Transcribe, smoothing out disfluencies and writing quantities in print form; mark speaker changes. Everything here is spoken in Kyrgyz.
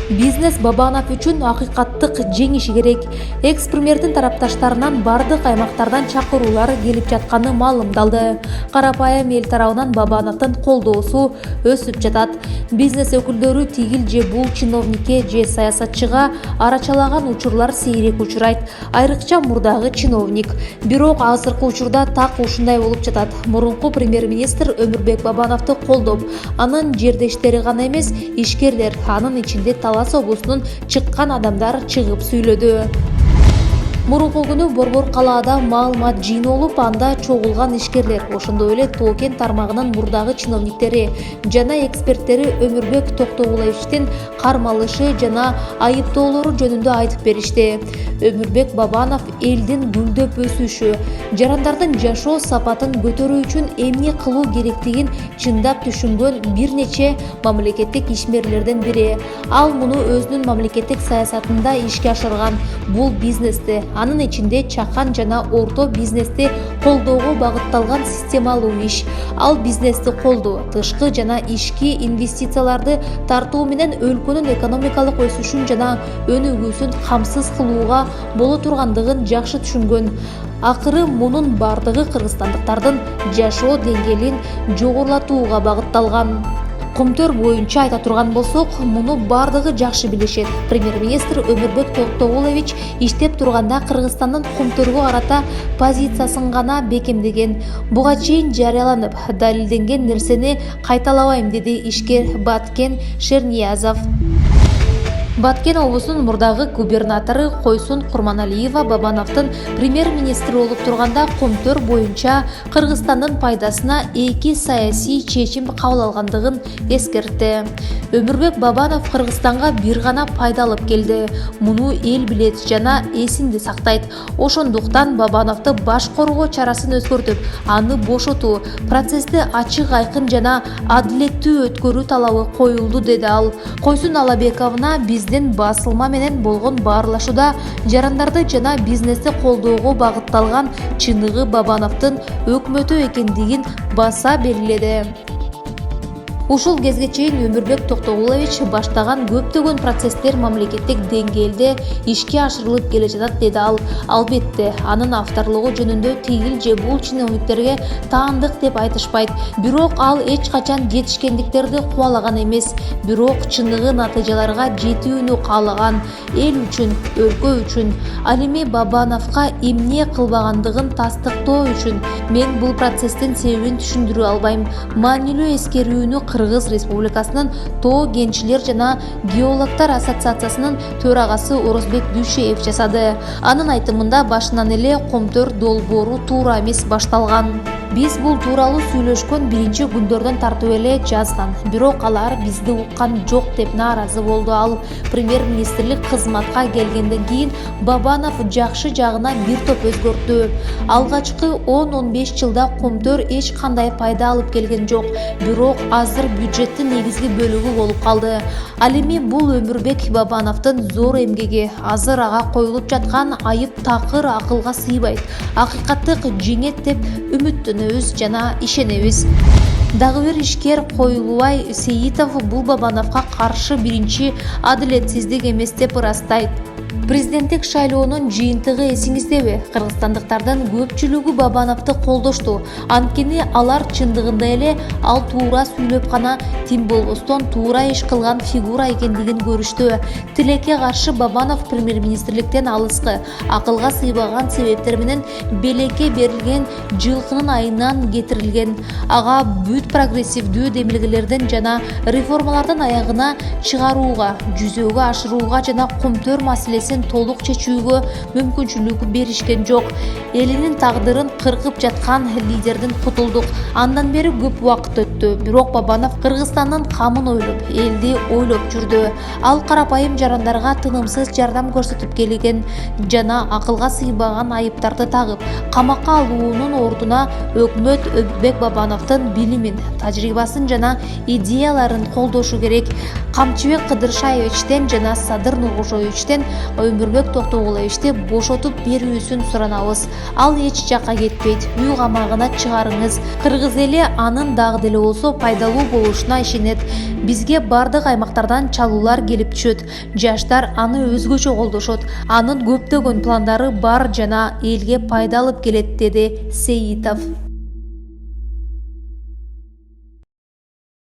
Speaker 1: Бизнес Бабанов үчүн акыйкаттык жеңиши керек. Экс-премьердин тарапташтарынан бардык аймактардан чакыруулар келип жатканы маалымдалды. Карапайым эл тарабынан Бабановдун колдоосу өсүп жатат. Бизнес өкүлдөрү тигил же бул чиновникке же саясатчыга арачалаган учурлар сейрек учурайт, айрыкча мурдагы чиновник. Бирок азыркы учурда так ушундай болуп жатат. Мурунку премьер-министр Өмүрбек Бабановду колдоп, анын жердештери гана эмес, ишкерлер, анын ичинде Талас облусунун чыккан адамдар чыгып сүйлөдү. Мурунку күнү Борбор калаада маалымат жыйыны болуп, анда чогулган ишкерлер, ошондой эле Тоо-Кен тармагынын мурдагы чиновниктери жана эксперттери Өмүрбек Токтогуловичтин кармалышы жана айыптоолору жөнүндө айтып беришти. Өмүрбек Бабанов элдин гүлдөп өсүшү, жарандардын жашоо сапатын көтөрүү үчүн эмне кылуу керектигин чындап түшүнгөн бир нече мамлекеттик ишмерлердин бири. Ал муну өзүнүн мамлекеттик саясатында ишке ашырган. Бул бизнести, анын ичинде чакан жана орто бизнести колдоого багытталган системалуу иш. Ал бизнести колдоо, тышкы жана ички инвестицияларды тартуу менен өлкөнүн экономикалык өсүшүн жана өнүгүүсүн камсыз кылууга боло тургандыгын жакшы түшүнгөн. Акыры мунун бардыгы кыргызстандыктардын жашоо деңгээлин жогорулатууга багытталган. Кумтөр боюнча айта турган болсок, муну бардыгы жакшы билишет. Премьер-министр Өмүрбек Токтогулович иштеп турганда Кыргызстандын Кумтөргө карата позициясын гана бекемдеген. Буга чейин жарыяланып, далилденген нерсени кайталабайм, деди ишкер Баткен Шерниязов. Баткен облусунун мурдагы губернатору Койсун Курманалиева Бабановдун премьер-министри болуп турганда Кумтөр боюнча Кыргызстандын пайдасына эки саясий чечим кабыл алгандыгын эскертти. Өмүрбек Бабанов Кыргызстанга бир гана пайда алып келди. Муну эл билет жана эсинде сактайт. Ошондуктан Бабановду баш коргоо чарасын өзгөртүп, аны бошотуу, процессти ачык, айкын жана адилеттүү өткөрүү талабы коюлду, деди ал. Койсун Алабековна биздин басылма менен болгон баарлашууда жарандарды жана бизнести колдоого багытталган чыныгы Бабановдун өкмөтү экендигин баса белгиледи. Ушул кезге чейин Өмүрбек Токтогулович баштаган көптөгөн процесстер мамлекеттик деңгээлде ишке ашырылып келе жатат, деди ал. Албетте, анын авторлугу жөнүндө тигил же бул чиновниктерге таандык деп айтышпайт. Бирок ал эч качан жетишкендиктерди кубалаган эмес. Бирок чыныгы натыйжаларга жетүүнү каалаган. Эл үчүн, өлкө үчүн. Ал эми Бабановго эмне кылбагандыгын тастыктоо үчүн мен бул процесстин себебин түшүндүрө албайм. Маанилүү эскерүүнү Кыргыз Республикасынын Тоо кенчилер жана геологтор ассоциациясынын төрагасы Орозбек Дүйшеев жасады. Анын айтымында башынан эле Кумтөр долбоору туура эмес башталган. Биз бул тууралуу сүйлөшкөн биринчи күндөрдөн тартып эле жазган. Бирок алар бизди уккан жок, деп нааразы болду ал. Премьер-министрлик кызматка келгенден кийин Бабанов жакшы жагына бир топ өзгөрттү. Алгачкы 10-15 жылда Кумтөр эч кандай пайда алып келген жок. Бирок азыр бюджеттин негизги бөлүгү болуп калды. Ал эми бул Өмүрбек Бабановдун зор эмгеги. Азыр ага коюлуп жаткан айып такыр акылга сыйбайт. Акыйкаттык жеңет деп үмүттөнөбүз жана ишенебиз. Дагы бир ишкер Коюлубай Сейитов бул Бабановго каршы биринчи адилетсиздик эмес деп ырастайт. Президенттик шайлоонун жыйынтыгы эсиңиздеби? Кыргызстандыктардын көпчүлүгү Бабановду колдошту. Анткени алар чындыгында эле ал туура сүйлөп гана, тим болбостон туура иш кылган фигура экендигин көрүштү. Тилекке каршы Бабанов премьер-министрликтен алыскы, акылга сыйбаган себептер менен белекке берилген жылкынын айынан кетирилген. Ага бүт прогрессивдүү демилгелерден жана реформалардын аягына чыгарууга, жүзөгө ашырууга жана Кумтөр маселесин толук чечүүгө мүмкүнчүлүк беришкен жок. Элинин тагдырын кыркып жаткан лидердин кутулдук. Андан бери көп убакыт өттү. Бирок Бабанов Кыргызстандын камын ойлоп, элди ойлоп жүрдү. Ал карапайым жарандарга тынымсыз жардам көрсөтүп келген жана акылга сыйбаган айыптарды тагып, камакка алуунун ордуна өкмөт Өмүрбек Бабановдун билимин, тажрыйбасын жана идеяларын колдошу керек. Камчыбек Кыдыршаевичтен жана Садыр Нуркожоевичтен Өмүрбек Токтогуловичти бошотуп берүүсүн суранабыз. Ал эч жакка кетпейт. Үй камагына чыгарыңыз. Кыргыз эли анын дагы деле болсо пайдалуу болушуна ишенет. Бизге бардык аймактардан чалуулар келип түшөт. Жаштар аны өзгөчө колдошот. Анын көптөгөн пландары бар жана элге пайда алып келет, деди Сейитов.